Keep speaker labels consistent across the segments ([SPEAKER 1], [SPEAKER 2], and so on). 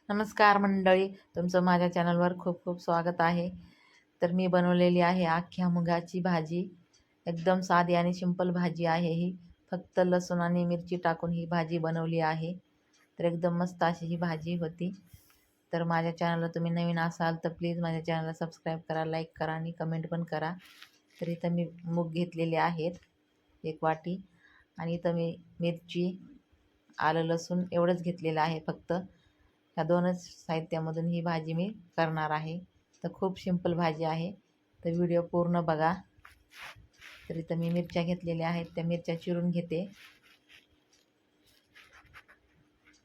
[SPEAKER 1] नमस्कार मंडळी, तुमचं माझ्या चॅनलवर खूप खूप स्वागत आहे. तर मी बनवलेली आहे अख्ख्या मुगाची भाजी. एकदम साधी आणि सिंपल भाजी आहे ही. फक्त लसूण आणि मिरची टाकून ही भाजी बनवली आहे. तर एकदम मस्त अशी ही भाजी होती. तर माझ्या चॅनलला तुम्ही नवीन असाल तर प्लीज माझ्या चॅनलला सबस्क्राईब करा, लाईक करा आणि कमेंट पण करा. तर इथं मी मूग घेतलेले आहेत 1 वाटी आणि इथं मी मिरची, आलं, लसूण एवढंच घेतलेलं आहे फक्त. ह्या दोनच साहित्यामधून ही भाजी मी करणार आहे. तर खूप सिंपल भाजी आहे. तर व्हिडिओ पूर्ण बघा. तर इथं मी मिरच्या घेतलेल्या आहेत, त्या मिरच्या चिरून घेते.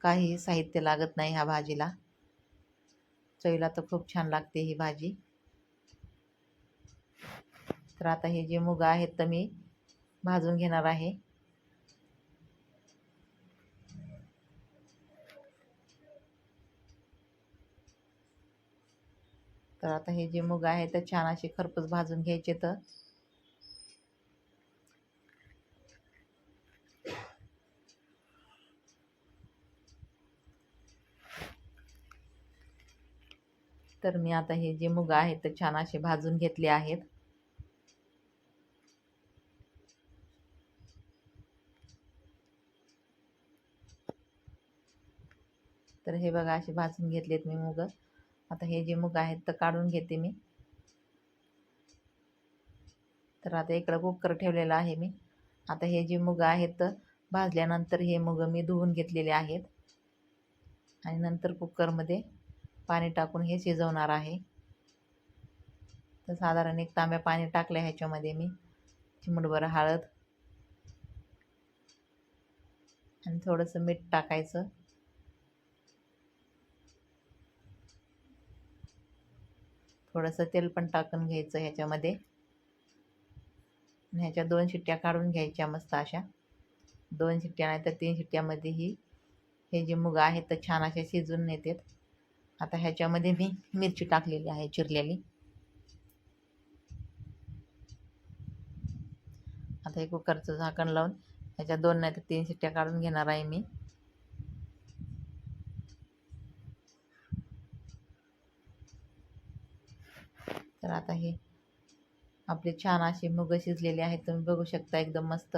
[SPEAKER 1] काही साहित्य लागत नाही ह्या भाजीला. चवीला तर खूप छान लागते ही भाजी. तर आता हे जे मूग आहेत तर मी भाजून घेणार आहे. तर आता हे जे मूग आहे तर छान असे खरपूस भाजून घ्यायचे. तर मी आता हे जे मूग आहेत तर छान असे भाजून घेतले आहेत. तर हे बघा असे भाजून घेतलेत मी मूग. आता हे जे मूग आहेत तर काढून घेते मी. तर आता इकडं कुकर ठेवलेला आहे मी. आता हे जे मूग आहेत तर भाजल्यानंतर हे मूग मी धुवून घेतलेले आहेत आणि नंतर कुकरमध्ये पाणी टाकून हे शिजवणार आहे. तर साधारण 1 तांब्या पाणी टाकलं ह्याच्यामध्ये मी. चिमूटभर हळद आणि थोडंसं मीठ टाकायचं. थोडंसं तेल पण टाकून घ्यायचं ह्याच्यामध्ये. आणि ह्याच्या 2 शिट्ट्या काढून घ्यायच्या मस्त अशा. 2 शिट्ट्या नाही तर 3 शिट्ट्यामध्येही हे जे मूग आहेत तर छान असे शिजून येतात. आता ह्याच्यामध्ये मी मिरची टाकलेली आहे चिरलेली. आता हे कुकरचं झाकण लावून ह्याच्या 2 नाही तर 3 शिट्ट्या काढून घेणार आहे मी. तर आता हे आपले छान असे मूग शिजलेले आहेत, तुम्ही बघू शकता एकदम मस्त.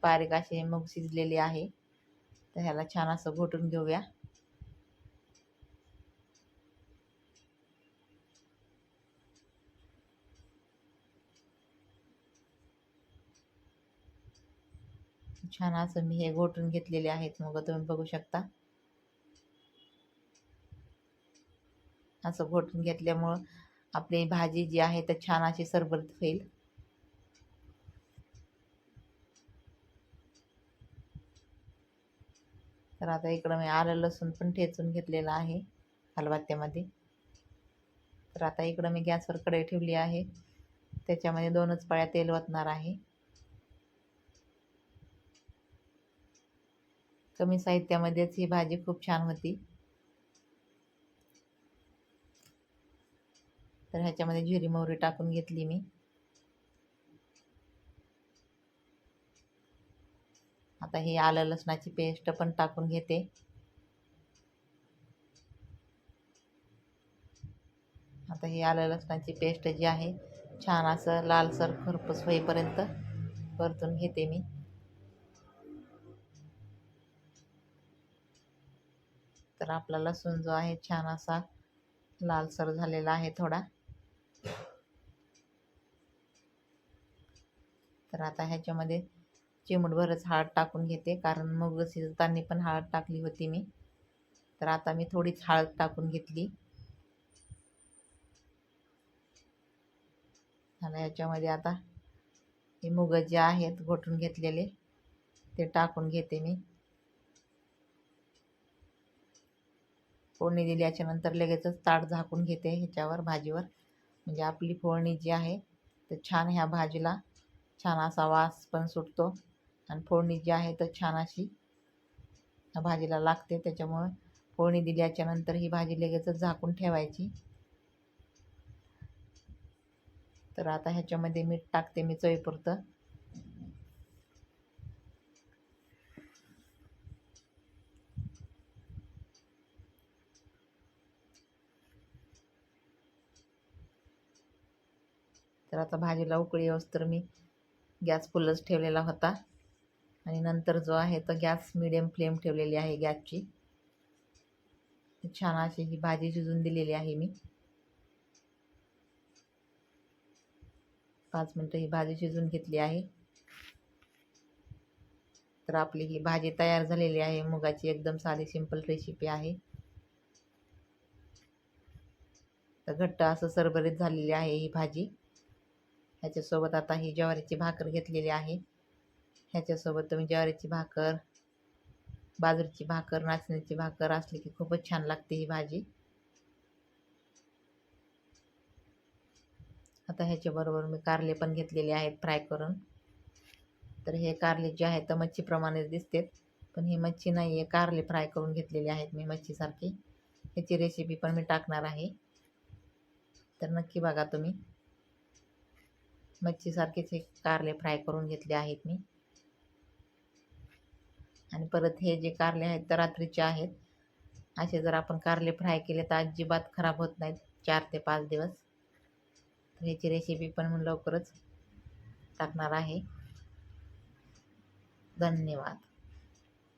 [SPEAKER 1] बारीक असे मूग शिजलेले आहे. तर ह्याला छान असं घोटून घेऊया. छान असं मी हे घोटून घेतलेले आहेत मूग, तुम्ही बघू शकता. असं घोटून घेतल्यामुळं आपली भाजी जी आहे तर छान अशी सरबरीत होईल. तर आता इकडं मी आलं लसूण पण ठेचून घेतलेलं आहे खलबत्त्यामध्ये. तर आता इकडं मी गॅसवर कढई ठेवली आहे, त्याच्यामध्ये 2च पळ्या तेल ओतणार आहे. कमी साहित्यामध्येच ही भाजी खूप छान होती. तर ह्याच्यामध्ये जिरी मोहरी टाकून घेतली मी. आता ही आलं लसणाची पेस्ट पण टाकून घेते. आता ही आलं लसणाची पेस्ट जी आहे छान असं लालसर खरपूस होईपर्यंत परतून घेते मी. तर आपला लसूण जो आहे छान असा लालसर झालेला आहे थोडा. तर आता ह्याच्यामध्ये चिमूटभरच हळद टाकून घेते, कारण मूग शिजताना पण हळद टाकली होती मी. तर आता मी थोडीच हळद टाकून घेतली. आणि ह्याच्यामध्ये आता हे मूग जे आहेत घोटून घेतलेले ते टाकून घेते मी. फोडणी दिल्याच्या नंतर लगेचच ताट झाकून घेते ह्याच्यावर भाजीवर, म्हणजे आपली फोडणी जी आहे तर छान ह्या भाजीला छान असा वास पण सुटतो आणि फोडणी जी आहे तर छान अशी ह्या भाजीला लागते. त्याच्यामुळे फोडणी दिल्याच्या नंतर ही भाजी लगेचच झाकून ठेवायची. तर आता ह्याच्यामध्ये मीठ टाकते मी चवीपुरतं. तर आता भाजीला उकळी येऊस तर मी गॅस फुलच ठेवलेला होता आणि नंतर जो आहे तो गॅस मिडियम फ्लेम ठेवलेली आहे गॅसची. छान अशी ही भाजी शिजून दिलेली आहे मी. 5 मिनटं ही भाजी शिजून घेतली आहे. तर आपली ही भाजी तयार झालेली आहे. मुगाची एकदम साधी सिंपल रेसिपी आहे. तर घट्ट असं सरभरीत झालेली आहे ही भाजी. ह्याच्यासोबत आता ही ज्वारीची भाकर घेतलेली आहे. ह्याच्यासोबत तुम्ही ज्वारीची भाकर, बाजरीची भाकर, नाचणीची भाकर असली की खूपच छान लागते ही भाजी. आता ह्याच्याबरोबर मी कारले पण घेतलेले आहेत फ्राय करून. तर हे कारले जे आहेत तर मच्छीप्रमाणेच दिसतात, पण ही मच्छी नाही आहे, कारले फ्राय करून घेतलेले आहेत मी मच्छीसारखे. ह्याची रेसिपी पण मी टाकणार आहे, तर नक्की बघा तुम्ही. मच्छीसारखेच हे कारले फ्राय करून घेतले आहेत मी. आणि परत हे जे कारले आहेत तर रात्रीचे आहेत. असे जर आपण कारले फ्राय केले तर अजिबात खराब होत नाहीत 4 ते 5 दिवस. तर ह्याची रेसिपी पण मी लवकरच टाकणार आहे. धन्यवाद.